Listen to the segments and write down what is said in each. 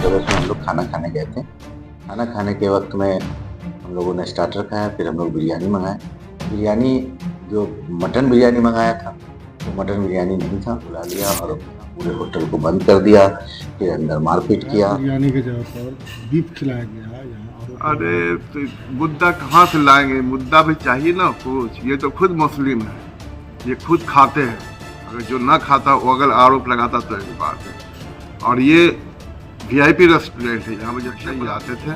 Hotels में हम लोग खाना खाने गए थे। खाना खाने के वक़्त में हम लोगों ने स्टार्टर खाया, फिर हम लोग बिरयानी मँगाए। बिरयानी जो मटन बिरयानी मँगाया था, वो मटन बिरयानी नहीं था, बुला लिया और पूरे होटल को बंद कर दिया, फिर अंदर मारपीट किया। बिरयानी की जगह पर बीफ खिलाया गया है, यहाँ आरोप लगा अरे है। तो मुद्दा कहाँ से लाएंगे? मुद्दा भी चाहिए ना कुछ। ये तो खुद मुस्लिम है, ये खुद खाते हैं। अगर जो ना खाता वो अगर आरोप लगाता तो एक बात है। और ये वीआईपी रेस्टोरेंट है, यहाँ पे जब से ये आते थे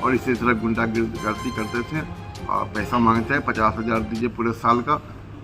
और इसी तरह गुंडागर्दी करते थे और पैसा मांगते हैं 50,000 दीजिए पूरे साल का,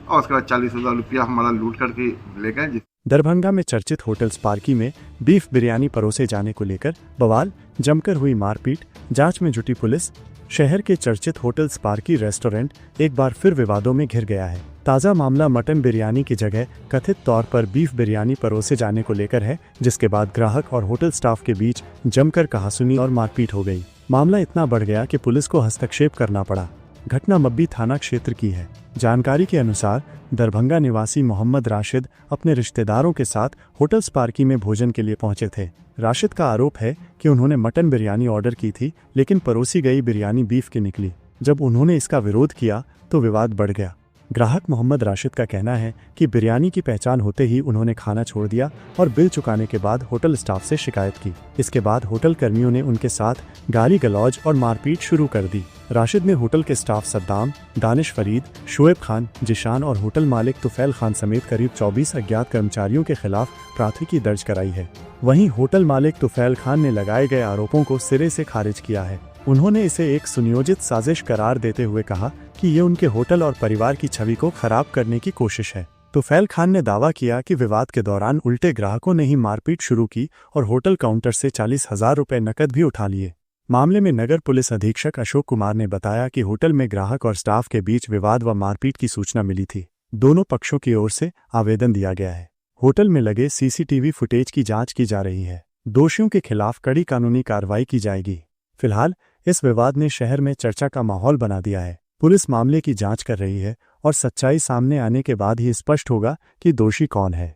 और उसके बाद 40,000 रुपया हमारा लूट करके ले गए। दरभंगा में चर्चित होटल स्पार्की में बीफ बिरयानी परोसे जाने को लेकर बवाल, जमकर हुई मारपीट, जांच में जुटी पुलिस। शहर के चर्चित होटल स्पार्की रेस्टोरेंट एक बार फिर विवादों में घिर गया है। ताज़ा मामला मटन बिरयानी की जगह कथित तौर पर बीफ बिरयानी परोसे जाने को लेकर है, जिसके बाद ग्राहक और होटल स्टाफ के बीच जमकर कहासुनी और मारपीट हो गई। मामला इतना बढ़ गया कि पुलिस को हस्तक्षेप करना पड़ा। घटना मब्बी थाना क्षेत्र की है। जानकारी के अनुसार दरभंगा निवासी मोहम्मद राशिद अपने रिश्तेदारों के साथ होटल स्पार्की में भोजन के लिए पहुंचे थे। राशिद का आरोप है कि उन्होंने मटन बिरयानी ऑर्डर की थी, लेकिन परोसी गई बिरयानी बीफ की निकली। जब उन्होंने इसका विरोध किया तो विवाद बढ़ गया। ग्राहक मोहम्मद राशिद का कहना है कि बिरयानी की पहचान होते ही उन्होंने खाना छोड़ दिया और बिल चुकाने के बाद होटल स्टाफ से शिकायत की। इसके बाद होटल कर्मियों ने उनके साथ गाली गलौज और मारपीट शुरू कर दी। राशिद ने होटल के स्टाफ सद्दाम, दानिश फरीद, शोएब खान, जिशान और होटल मालिक तुफैल खान समेत करीब 24 अज्ञात कर्मचारियों के खिलाफ प्राथमिकी दर्ज कराई है। वहीं होटल मालिक तुफैल खान ने लगाए गए आरोपों को सिरे से खारिज किया है। उन्होंने इसे एक सुनियोजित साजिश करार देते हुए कहा कि ये उनके होटल और परिवार की छवि को खराब करने की कोशिश है। तुफैल खान ने दावा किया कि विवाद के दौरान उल्टे ग्राहकों ने ही मारपीट शुरू की और होटल काउंटर से 40,000 रुपए नकद भी उठा लिए। मामले में नगर पुलिस अधीक्षक अशोक कुमार ने बताया कि होटल में ग्राहक और स्टाफ के बीच विवाद व मारपीट की सूचना मिली थी। दोनों पक्षों की ओर से आवेदन दिया गया है। होटल में लगे सीसीटीवी फुटेज की जांच की जा रही है। दोषियों के खिलाफ कड़ी कानूनी कार्रवाई की जाएगी। फिलहाल इस विवाद ने शहर में चर्चा का माहौल बना दिया है। पुलिस मामले की जांच कर रही है और सच्चाई सामने आने के बाद ही स्पष्ट होगा कि दोषी कौन है।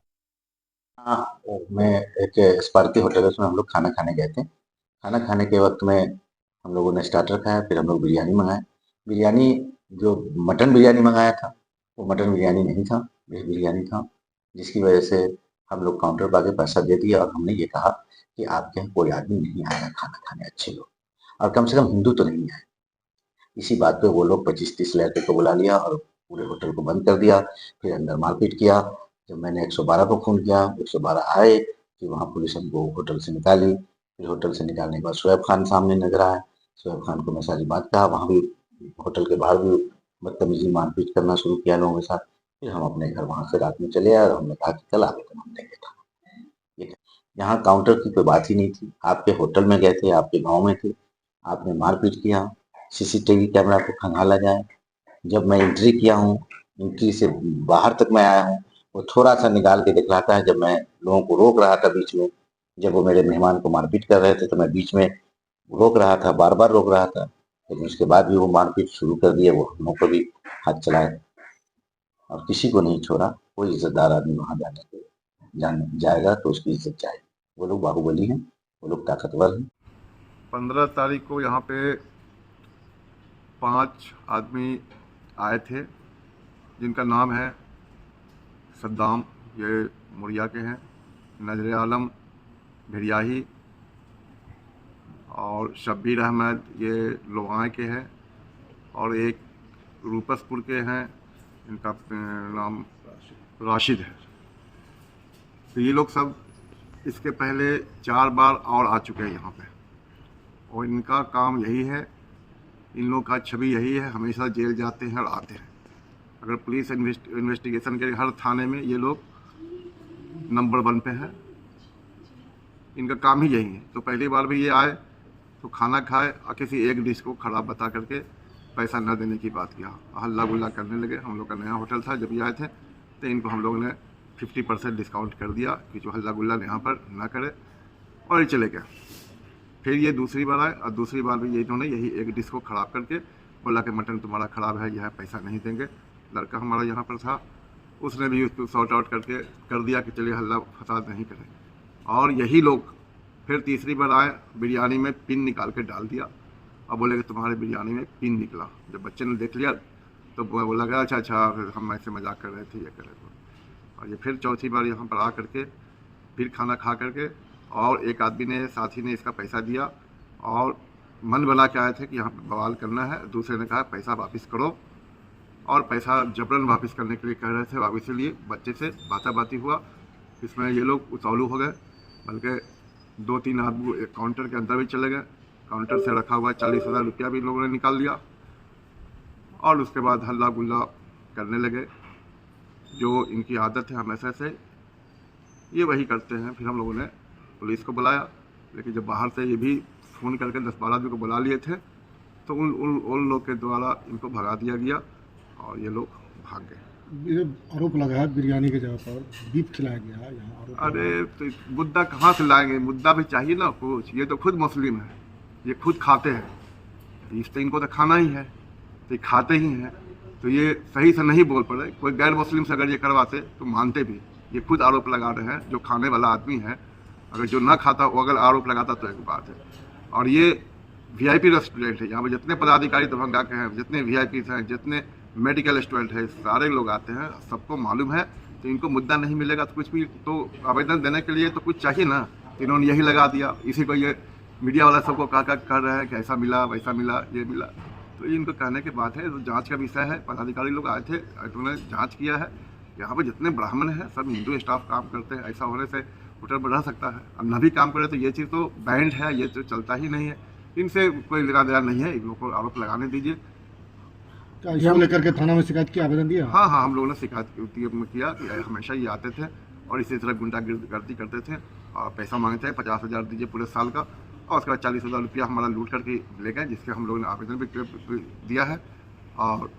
हाँ, मैं एक स्पार्की होटल्स में हम लोग खाना खाने गए थे। खाना खाने के वक़्त में हम लोगों ने स्टार्टर खाया, फिर हम लोग बिरयानी मँगाए। बिरयानी जो मटन बिरयानी मँगाया था, वो मटन बिरयानी नहीं था, वेज बिरयानी था, जिसकी वजह से हम लोग काउंटर पे आके पैसा दे दिया और हमने ये कहा कि आपके यहाँ कोई आदमी नहीं आएगा खाना खाने, अच्छे लोग, और कम से कम हिंदू तो नहीं आए। इसी बात पे वो लोग 25-30 लड़के को बुला लिया और पूरे होटल को बंद कर दिया, फिर अंदर मारपीट किया। जब मैंने 112 को फ़ोन किया, 112 आए, फिर वहाँ पुलिस हमको होटल से निकाली। फिर होटल से निकालने के बाद शोएब खान सामने नज़र आया। शोएब खान को मैं सारी बात कहा, वहाँ भी होटल के बाहर भी बदतमीज़ी मारपीट करना शुरू किया लोगों के साथ। फिर हम अपने घर वहाँ से रात में चले आए और हमने कहा कि कल आवेदन हम देंगे थाने। ठीक है, यहाँ काउंटर की कोई बात ही नहीं थी। आपके होटल में गए थे, आपके गाँव में थे, आपने मारपीट किया, सीसीटीवी कैमरा को खंगाला जाए। जब मैं एंट्री किया हूँ, एंट्री से बाहर तक मैं आया हूँ, वो थोड़ा-सा निकाल के दिखलाता है। जब मैं लोगों को रोक रहा था बीच में, जब वो मेरे मेहमान को मारपीट कर रहे थे, तो मैं बीच में रोक रहा था, बार-बार रोक रहा था, लेकिन उसके बाद भी वो मारपीट शुरू कर दिए। वो हम लोग को भी हाथ चलाए और किसी को नहीं छोड़ा। कोई इज़्ज़तदार आदमी वहाँ जाएगा तो उसकी इज़्ज़त जाएगी। वो लोग बाहुबली हैं, वो लोग ताकतवर हैं। 15 तारीख को यहाँ पे 5 आदमी आए थे, जिनका नाम है सद्दाम, ये मुड़िया के हैं, नजर आलम भिड़ियाही, और शब्बीर अहमद ये लोहाए के हैं, और एक रूपसपुर के हैं, इनका नाम राशिद है। तो ये लोग सब इसके पहले 4 बार और आ चुके हैं यहाँ पे, और इनका काम यही है, इन लोगों का छवि यही है, हमेशा जेल जाते हैं और आते हैं। अगर पुलिस इन्वेस्टिगेशन के हर थाने में ये लोग नंबर 1 पे है, इनका काम ही यही है। तो पहली बार भी ये आए तो खाना खाए और किसी एक डिश को ख़राब बता करके पैसा न देने की बात किया, हल्ला गुल्ला करने लगे। हम लोग का नया होटल था, जब ये आए थे तो इनको हम लोगों ने 50% डिस्काउंट कर दिया कि जो हल्ला गुल्ला यहाँ पर ना करे, और ये चले गए। फिर ये दूसरी बार आए और दूसरी बार भी ये इन्होंने यही एक डिश को ख़राब करके बोला कि मटन तुम्हारा ख़राब है, यह पैसा नहीं देंगे। लड़का हमारा यहाँ पर था, उसने भी उसको सॉर्ट आउट करके कर दिया कि चलिए हल्ला फसाद नहीं करें। और यही लोग फिर तीसरी बार आए, बिरयानी में पिन निकाल के डाल दिया और बोले कि तुम्हारे बिरयानी में पिन निकला। जब बच्चे ने देख लिया तो वो लगा अच्छा हम ऐसे मजाक कर रहे थे, ये कर रहे थे। और ये फिर चौथी बार यहाँ पर आ करके फिर खाना खा करके, और एक आदमी ने, साथी ने इसका पैसा दिया और मन बना के आए थे कि यहाँ पर बवाल करना है। दूसरे ने कहा पैसा वापस करो, और पैसा जबरन वापस करने के लिए कह रहे थे। अब इसीलिए बच्चे से बाती हुआ, इसमें ये लोग उतावलू हो गए, बल्कि 2-3 आदमी एक काउंटर के अंदर भी चले गए। काउंटर से रखा हुआ 40,000 रुपया भी लोगों ने निकाल लिया, और उसके बाद हल्ला गुल्ला करने लगे। जो इनकी आदत है हमेशा से, ये वही करते हैं। फिर हम लोगों ने पुलिस को बुलाया, लेकिन जब बाहर से ये भी फ़ोन करके 10-12 आदमी को बुला लिए थे, तो उन लोग के द्वारा इनको भगा दिया गया और ये लोग भाग गए। ये आरोप लगा है बिरयानी की जगह पर बीफ खिलाया गया है यहाँ आरोप। अरे तो मुद्दा कहाँ से लाएंगे, मुद्दा भी चाहिए ना कुछ। ये तो खुद मुस्लिम है, ये खुद खाते हैं, बीफ तो इनको तो खाना ही है, तो ये खाते ही हैं। तो ये सही से नहीं बोल पड़े। कोई गैर मुस्लिम से अगर ये करवाते तो मानते भी। ये खुद आरोप लगा रहे हैं, जो खाने वाला आदमी है। अगर जो ना खाता वो अगर आरोप लगाता तो एक बात है। और ये VIP रेस्टोरेंट है, यहाँ पर जितने पदाधिकारी दरभंगा के हैं, जितने VIPs हैं, जितने मेडिकल स्टूडेंट है, सारे लोग आते हैं, सबको मालूम है। तो इनको मुद्दा नहीं मिलेगा तो कुछ भी, तो आवेदन देने के लिए तो कुछ चाहिए ना। इन्होंने यही लगा दिया। इसी को ये मीडिया वाला सबको कह कर रहे हैं कि ऐसा मिला, वैसा मिला, ये मिला। तो ये इनको कहने की बात है, तो जांच का विषय है। पदाधिकारी लोग आए थे, उन्होंने जांच किया है। यहाँ पर जितने ब्राह्मण हैं सब हिंदू स्टाफ काम करते हैं। ऐसा होने से होटल बढ़ रह सकता है। अब न भी काम करे तो ये चीज़ तो बैंड है, ये तो चलता ही नहीं है। इनसे कोई लेना देना नहीं है, इन लोगों को आरोप लगाने दीजिए। क्या इसको लेकर के थाना में शिकायत की, आवेदन दिया? हाँ, हम लोगों ने शिकायत किया कि हमेशा ये आते थे और इसी तरह गुंडागर्दी करते थे और पैसा मांगते थे। 50,000 दीजिए पूरे साल का, और उसके बाद 40,000 रुपया हमारा लूट करके ले गए, जिसके हम लोगों ने आवेदन भी दिया है और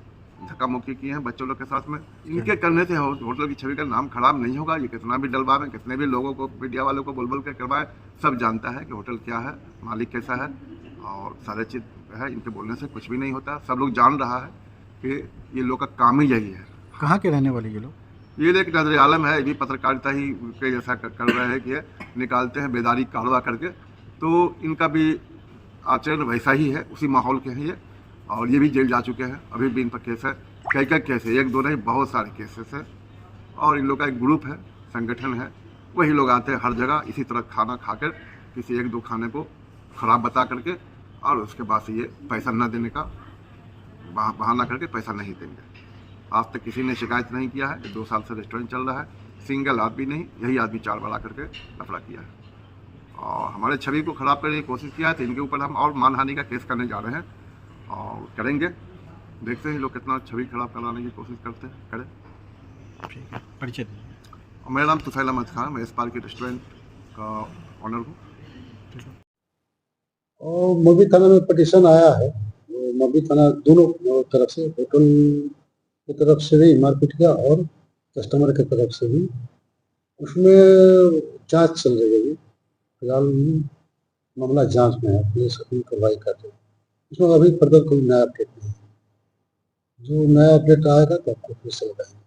धक्का मुक्की किए हैं बच्चों लोग के साथ में। इनके करने से होटल की छवि का नाम खराब नहीं होगा। ये कितना भी डलवाएं, कितने भी लोगों को, मीडिया वालों को बोल के करवाएं, सब जानता है कि होटल क्या है, मालिक कैसा है, और सारे चीज़ है। इनके बोलने से कुछ भी नहीं होता। सब लोग जान रहा है कि ये लोग का काम ही यही है। कहाँ के रहने वाले ये लोग? ये एक नजर आलम है, ये भी पत्रकारिता ही के जैसा कर रहे हैं कि निकालते हैं बेदारी कारवा करके। तो इनका भी आचरण वैसा ही है, उसी माहौल के हैं ये। और ये भी जेल जा चुके हैं, अभी भी इन पर केस है। कई केस है, एक दो नहीं, बहुत सारे केसेस है। और इन लोग का एक ग्रुप है, संगठन है, वही लोग आते हैं हर जगह इसी तरह खाना खाकर किसी 1-2 खाने को ख़राब बता करके, और उसके बाद से ये पैसा न देने का बहाना करके पैसा नहीं देंगे। आज तक किसी ने शिकायत नहीं किया है। 2 साल से रेस्टोरेंट चल रहा है, सिंगल आदमी नहीं, यही आदमी 4 बार आकर के लफड़ा किया है और हमारे छवि को ख़राब करने की कोशिश किया है। तो इनके ऊपर हम और मानहानि का केस करने जा रहे हैं और करेंगे। देखते हैं लोग कितना छवि खराब कराने की कोशिश करते हैं, करें। ठीक है, परिचय। मेरा नाम तुफैल अहमद खान, मैं स्पार्की रेस्टोरेंट का ऑनर हूँ। और मभी थाना में पिटीशन आया है। मभी थाना दोनों तरफ से, होटल की तरफ से भी मारपीट किया और कस्टमर की तरफ से भी। उसमें जांच चल रही है। फिलहाल मामला जांच में है, पुलिस अपनी कार्रवाई कर रही है। उसमें अभी फर्दर कोई नया अपडेट नहीं है। जो नया अपडेट आएगा तो आपको फिर से बताएंगे।